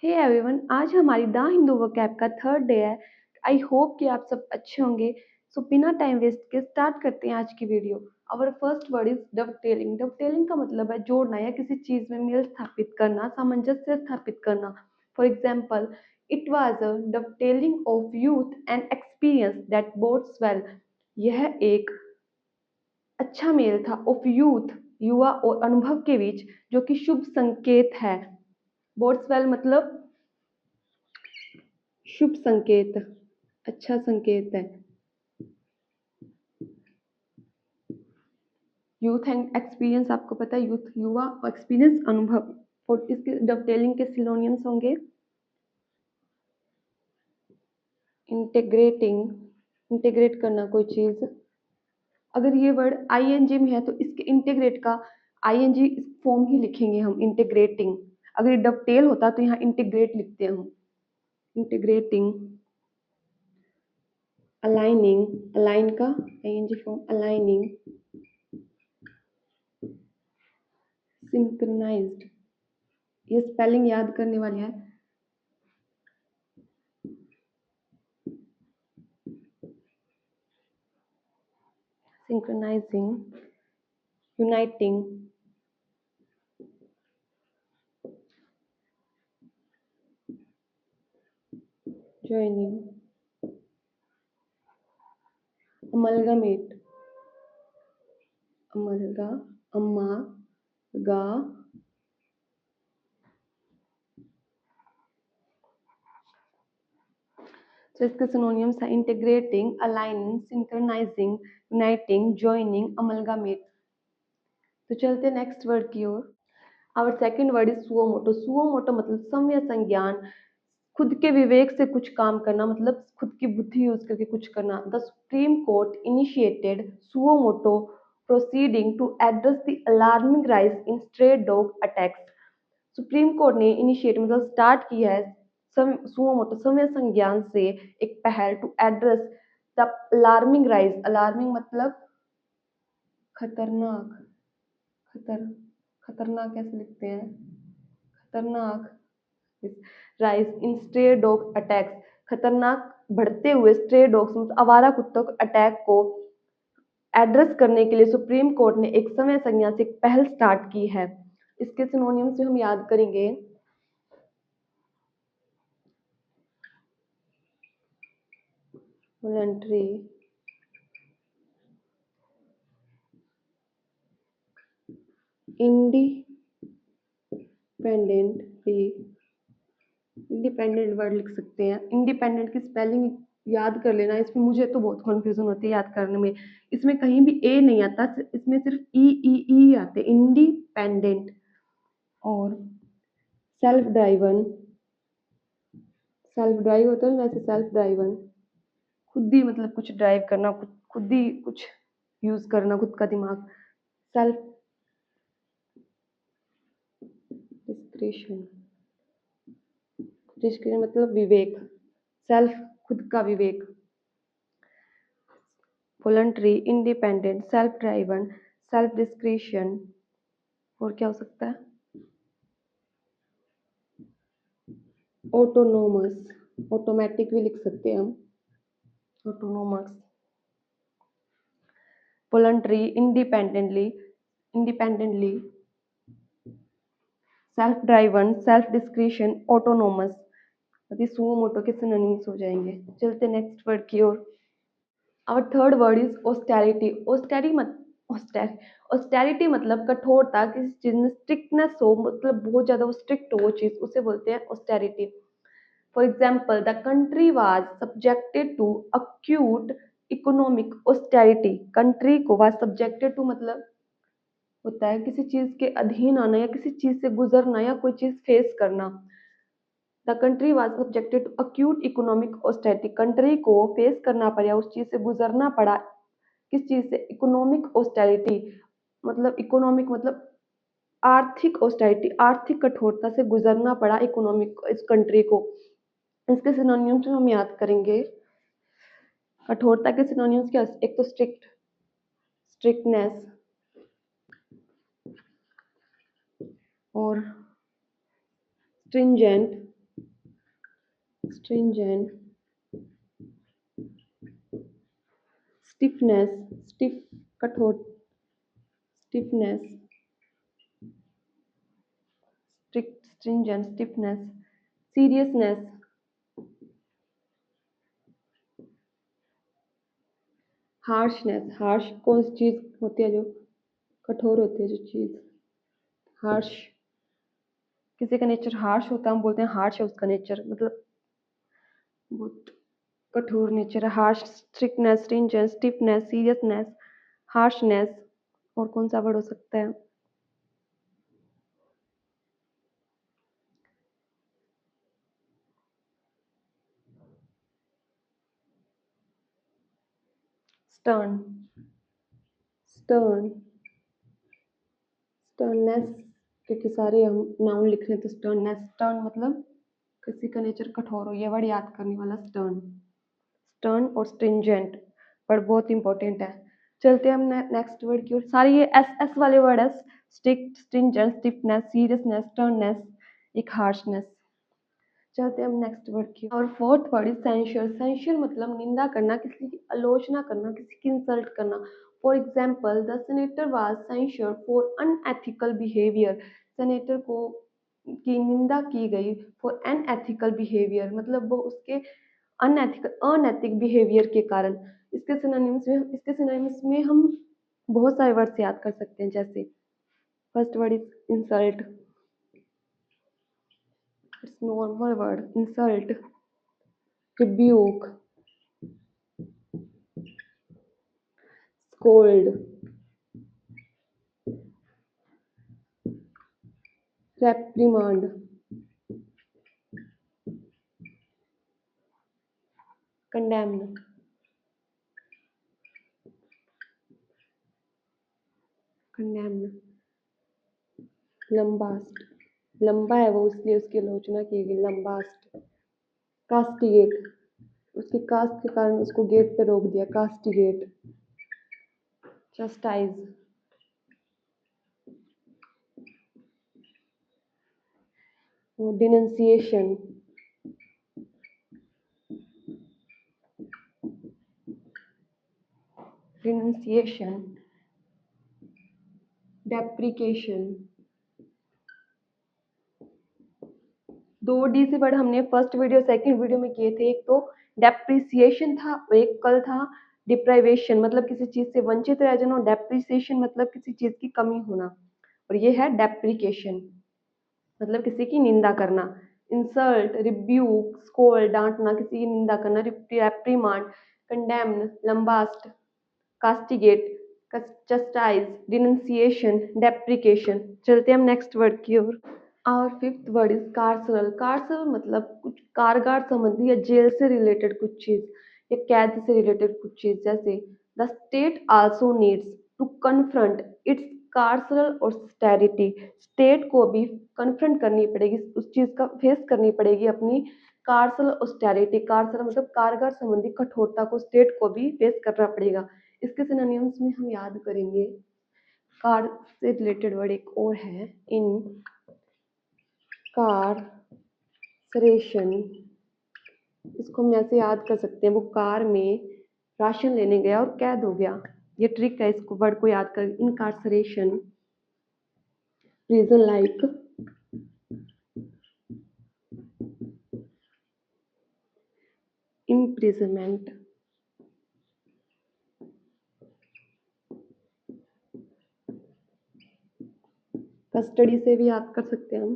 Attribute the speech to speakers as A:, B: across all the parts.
A: Hey everyone, आज हमारी the Hindu vocab का थर्ड डे है। आई होप कि आप सब अच्छे होंगे। सो बिना टाइम वेस्ट के स्टार्ट करते हैं आज की video. Our first word is dovetailing. Dovetailing का मतलब है जोड़ना या किसी चीज में मेल स्थापित करना, सामंजस्य स्थापित करना। For example, it was a dovetailing of youth and experience that bodes well. यह एक अच्छा मेल था ऑफ यूथ, युवा और अनुभव के बीच, जो कि शुभ संकेत है। बोड्स वेल मतलब शुभ संकेत, अच्छा संकेत है। यूथ एंड एक्सपीरियंस आपको पता है, यूथ युवा और एक्सपीरियंस अनुभव। और इसके डवटेलिंग के सिनोनिम्स होंगे इंटीग्रेटिंग, इंटीग्रेट करना कोई चीज। अगर ये वर्ड आईएनजी में है तो इसके इंटीग्रेट का आईएनजी फॉर्म ही लिखेंगे हम, इंटीग्रेटिंग। अगर ये डवटेल होता तो यहाँ इंटीग्रेट लिखते हैं हम, इंटीग्रेटिंग। अलाइनिंग, अलाइन का आईएनजी फॉर्म अलाइनिंग। सिंक्रोनाइज्ड, ये स्पेलिंग याद करने वाली है। synchronizing, uniting, joining, amalgamate, amalga, amma, ga, तो इसके सिनोनिम्स है integrating, aligning, synchronizing, uniting, joining, amalgamate. तो चलते नेक्स्ट वर्ड की ओर। Our second word is suo motu. Suo motu मतलब सम्य संज्ञान, खुद के विवेक से कुछ काम करना, मतलब खुद की बुद्धि यूज करके कुछ करना। The Supreme Court initiated suo motu proceeding to address the alarming rise in stray dog attacks. Supreme Court ने इनिशिएट मतलब स्टार्ट किया है सुओमोटो समय संज्ञान से एक पहल to address the alarming rise. Alarming मतलब खतरनाक, खतरनाक कैसे लिखते हैं, खतरनाक। Rise in stray dog attacks, खतरनाक बढ़ते हुए स्ट्रे डॉग्स मतलब आवारा कुत्तों के अटैक को एड्रेस करने के लिए सुप्रीम कोर्ट ने एक समय संज्ञा से एक पहल स्टार्ट की है। इसके सिनोनियम से हम याद करेंगे वॉलंटरी, इंडिपेंडेंटली, इंडिपेंडेंट वर्ड लिख सकते हैं। इंडिपेंडेंट की स्पेलिंग याद कर लेना, इसमें मुझे तो बहुत कंफ्यूजन होती है याद करने में। इसमें कहीं भी ए नहीं आता, इसमें सिर्फ ई आते, इंडिपेंडेंट। और सेल्फ ड्राइवन, सेल्फ ड्राइव होता है ना, वैसे सेल्फ ड्राइवन खुद ही मतलब कुछ ड्राइव करना, खुद ही कुछ यूज करना, खुद का दिमाग। सेल्फ डिस्क्रिशन, डिस्क्रिशन मतलब विवेक, सेल्फ खुद का विवेक। Voluntary, independent, self driven, self discretion. और क्या हो सकता है, ऑटोनोमस, ऑटोमेटिक भी लिख सकते हैं हम, autonomous. Voluntary, independently, independently, self driven, self discretion, autonomous. अभी सुमोटो के सिनोनिम्स हो जाएंगे। चलते नेक्स्ट वर्ड की ओर। Our third word is austerity. Austerity मतलब कठोरता, किसी चीज में स्ट्रिक्टनेस हो, मतलब बहुत ज्यादा वो स्ट्रिक्ट हो वो चीज, उसे बोलते हैं austerity. For example, the country was subjected to acute economic austerity. Country को वाज सब्जेक्टेड टू मतलब होता है किसी चीज के अधीन आना या किसी चीज से गुजरना या कोई चीज फेस करना। The country was subjected to acute economic austerity, country को फेस करना पड़ा, उस चीज से गुजरना पड़ा। किस चीज से, इकोनॉमिक ऑस्टेरिटी मतलब, इकोनॉमिक मतलब आर्थिक ऑस्टेरिटी, आर्थिक कठोरता से गुजरना पड़ा इकोनॉमिक इस कंट्री को। इसके सिनोनिम्स हम याद करेंगे। कठोरता के सिनोनिम्स क्या, एक तो स्ट्रिक्ट, स्ट्रिक्टनेस, और स्ट्रिंजेंट, stringent, stiffness, stiff, कठोर, stiffness, strict, stringent, stiffness, seriousness, harshness, harsh कौन सी चीज होती है जो कठोर होती है जो चीज, हार्श, किसी का नेचर हार्श होता है हम बोलते हैं हार्श है उसका नेचर, मतलब बहुत कठोर नेचर है। Harsh, strictness, stringent, stiffness, seriousness, harshness, और कौन सा वर्ड हो सकता है? स्टर्न, स्टर्न, स्टर्ननेस, क्योंकि सारे हम नाउन लिख रहे हैं तो स्टर्ननेस, स्टर्न मतलब किसी का नेचर कठोर हो, ये वर्ड याद करने वाला स्टर्न, स्टर्न और स्ट्रिंजेंट वर्ड बहुत इंपॉर्टेंट है। चलते हैं हम नेक्स्ट वर्ड की ओर। सारे ये एस एस वाले वर्ड है, स्ट्रिक्ट, स्ट्रिंजेंट, स्टिफनेस, सीरियसनेस, स्टर्ननेस, एक हार्शनेस। चलते हैं हम नेक्स्ट वर्ड की और फोर्थ वर्ड इज सेंशर। सेंशर मतलब निंदा करना, किसी की आलोचना करना, किसी की इंसल्ट करना। For example the senator was सेंशर for unethical behaviour. Senator को की निंदा की गई फॉर अनएथिकल बिहेवियर, मतलब वो उसके अनैतिक बिहेवियर के कारण। इसके सिनोनिम्स में हम बहुत सारे वर्ड्स याद कर सकते हैं, जैसे first word is insult, it's normal word, insult, rebuke, scold, reprimand, condemn, condemn, लंबास्ट, लंबा है वो इसलिए उसकी आलोचना की गई, लंबास्ट, कास्टिगेट, उसकी कास्ट के कारण उसको गेट पे रोक दिया, कास्टिगेट, चस्टाइज, डिनंसिएशन, डिनंसिएशन, डेप्रिकेशन। दो डी से वर्ड हमने फर्स्ट वीडियो सेकंड वीडियो में किए थे, एक तो डेप्रिसिएशन था और एक कल था डिप्राइवेशन, मतलब किसी चीज से वंचित रह जाना, डेप्रिसिएशन मतलब किसी चीज की कमी होना, और ये है डेप्रिकेशन मतलब किसी की निंदा करना। इंसल्ट, रिब्यूक, स्कोल्ड, डांटना, किसी की निंदा करना, रेप्रीमांड, कंडेम्न, लंबास्ट, कास्टिगेट, चस्टाइज, डिनंसिएशन, डेप्रिकेशन। चलते हैं हम नेक्स्ट वर्ड की ओर। और फिफ्थ वर्ड इज कार्सरल। कार्सरल मतलब कुछ कारगार संबंधी या जेल से रिलेटेड कुछ चीज या कैद से रिलेटेड कुछ चीज, जैसे the state also needs to confront its carceral austerity. State को भी कन्फ्रंट करनी पड़ेगी, उस चीज का फेस करनी पड़ेगी अपनी कार्सरल ऑस्टेरिटी। कार्सरल मतलब कारगार संबंधी कठोरता को स्टेट को भी फेस करना पड़ेगा। इसके सिनोनिम्स में हम याद करेंगे, कार से रिलेटेड वर्ड एक और है, इन कारसरेशन। इसको हम ऐसे याद कर सकते हैं, वो कार में राशन लेने गया और कैद हो गया। ये ट्रिक है इसको वर्ड को याद कर, इनकार्सरेशन, प्रिजन लाइक, इम्प्रिजनमेंट। कस्टडी से भी याद कर सकते हैं हम,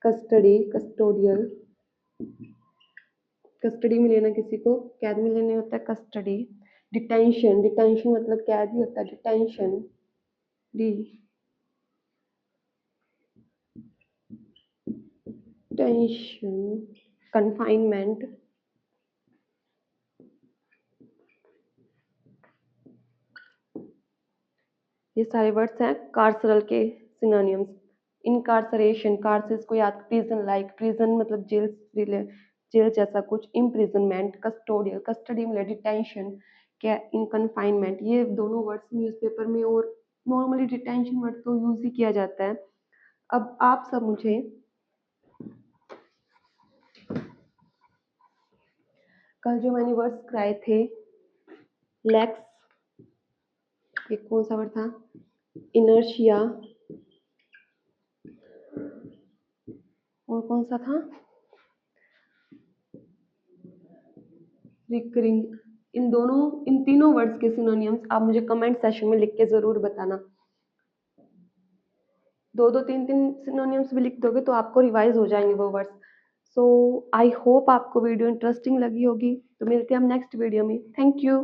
A: कस्टडी, कस्टोडियल, कस्टडी में लेना किसी को, कैद में लेने होता है कस्टडी। डिटेंशन, डिटेंशन मतलब कैद ही होता है, डिटेंशन, डी टेंशन, कन्फाइनमेंट। ये सारे वर्ड्स हैं कार्सरल के सिनोनिम्स। इनकार्सरेशन, कार्सेस को याद, प्रिजन लाइक, प्रिजन मतलब जेल, जेल जैसा कुछ, इम्प्रिजनमेंट, कस्टोडियल, कस्टडी में डिटेंशन, क्या इन कन्फाइनमेंट। ये दोनों वर्ड्स न्यूज़पेपर में और नॉर्मली डिटेंशन वर्ड तो यूज ही किया जाता है। अब आप सब मुझे कल जो मैंने वर्ड्स कराए थे, लैक्स, एक कौन सा वर्ड था, इनर्शिया, और कौन सा था, रिकरिंग। इन तीनों वर्ड्स के सिनोनियम्स आप मुझे कमेंट सेक्शन में लिख के जरूर बताना। दो दो तीन तीन सिनोनियम्स भी लिख दोगे तो आपको रिवाइज हो जाएंगे वो वर्ड्स। सो आई होप आपको वीडियो इंटरेस्टिंग लगी होगी। तो मिलते हैं हम नेक्स्ट वीडियो में। Thank you.